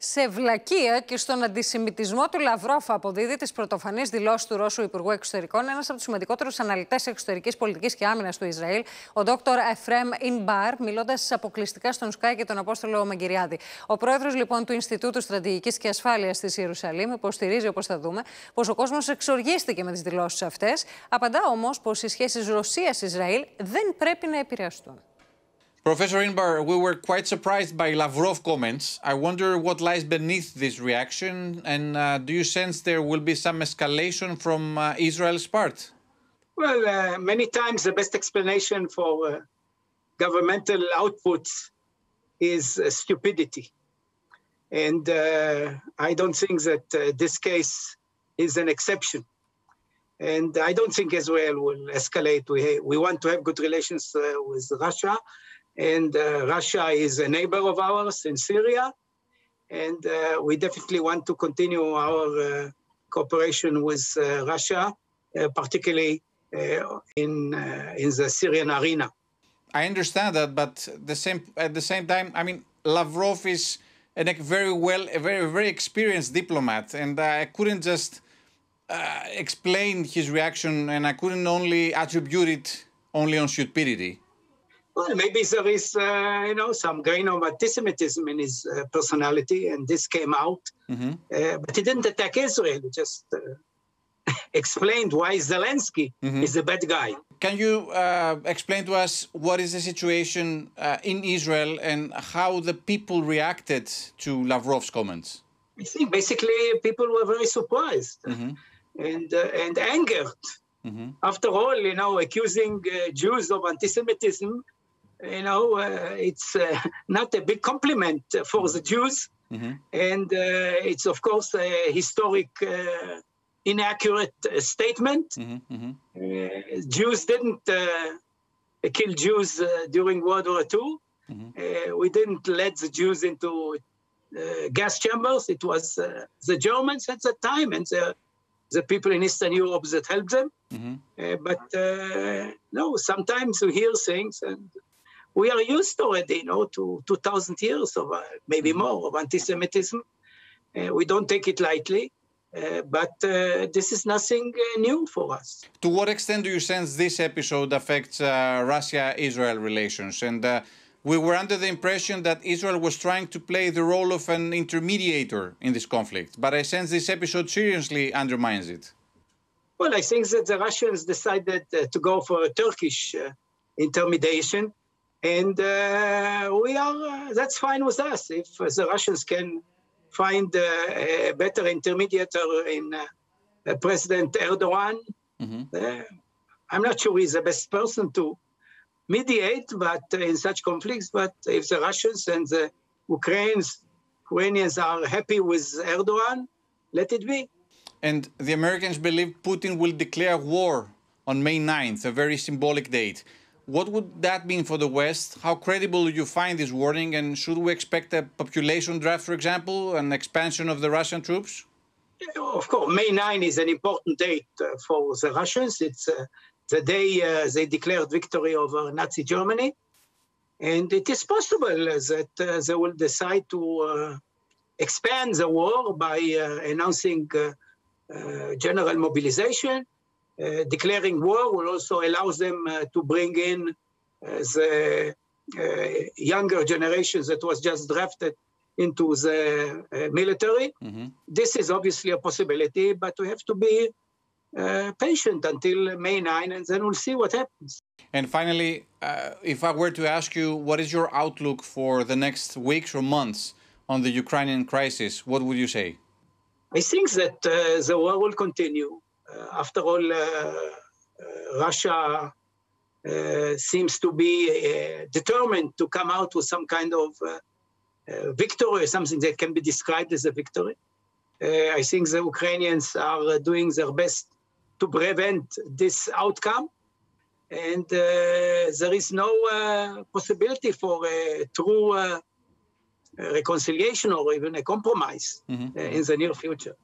Σε βλακεία και στον αντισημιτισμό του Λαβρόφ αποδίδει τις πρωτοφανείς δηλώσεις του Ρώσου Υπουργού Εξωτερικών ένας από τους σημαντικότερους αναλυτές εξωτερικής πολιτικής και άμυνας του Ισραήλ, ο Dr. Εφρέμ Ινμπάρ, μιλώντας αποκλειστικά στον SKAI και τον Απόστολο Μαγκυριάδη. Ο πρόεδρος λοιπόν του Ινστιτούτου Στρατηγικής και Ασφάλειας της Ιερουσαλήμ υποστηρίζει, όπως θα δούμε, πως ο κόσμος εξοργίστηκε με τις δηλώσεις αυτές. Απαντά όμως πως οι σχέσεις Ρωσίας-Ισραήλ δεν πρέπει να επηρεαστούν. Professor Inbar, we were quite surprised by Lavrov comments. I wonder what lies beneath this reaction, and do you sense there will be some escalation from Israel's part? Well, many times the best explanation for governmental outputs is stupidity. And I don't think that this case is an exception. And I don't think Israel will escalate. We want to have good relations with Russia. And Russia is a neighbor of ours in Syria. And we definitely want to continue our cooperation with Russia, particularly in the Syrian arena. I understand that, but at the same time, I mean, Lavrov is a very experienced diplomat, and I couldn't just explain his reaction, and I couldn't only attribute it only on stupidity. Well, maybe there is, some grain of anti-Semitism in his personality, and this came out. Mm-hmm. But he didn't attack Israel. He just explained why Zelensky is a bad guy. Can you explain to us what is the situation in Israel and how the people reacted to Lavrov's comments? I think basically people were very surprised and angered. Mm-hmm. After all, accusing Jews of anti-Semitism, it's not a big compliment for the Jews. Mm-hmm. And it's, of course, a historic inaccurate statement. Mm-hmm. Jews didn't kill Jews during World War II. Mm-hmm. We didn't let the Jews into gas chambers. It was the Germans at the time and the people in Eastern Europe that helped them. Mm-hmm. But no, sometimes we hear things and we are used already, to 2,000 years of maybe more of anti-Semitism. We don't take it lightly, but this is nothing new for us. To what extent do you sense this episode affects Russia-Israel relations? And we were under the impression that Israel was trying to play the role of an intermediator in this conflict, but I sense this episode seriously undermines it. Well, I think that the Russians decided to go for a Turkish intermediation, and that's fine with us. If the Russians can find a better intermediator in President Erdogan, I'm not sure he's the best person to mediate, but in such conflicts. But if the Russians and the Ukrainians are happy with Erdogan, let it be. And the Americans believe Putin will declare war on May 9th, a very symbolic date. What would that mean for the West? How credible do you find this warning? And should we expect a population draft, for example, an expansion of the Russian troops? Of course, May 9 is an important date for the Russians. It's the day they declared victory over Nazi Germany. And it is possible that they will decide to expand the war by announcing general mobilization. Declaring war will also allow them to bring in the younger generations that was just drafted into the military. Mm-hmm. This is obviously a possibility, but we have to be patient until May 9, and then we'll see what happens. And finally, if I were to ask you, what is your outlook for the next weeks or months on the Ukrainian crisis, what would you say? I think that the war will continue. After all, Russia seems to be determined to come out with some kind of victory, something that can be described as a victory. I think the Ukrainians are doing their best to prevent this outcome. And there is no possibility for a true reconciliation or even a compromise in the near future.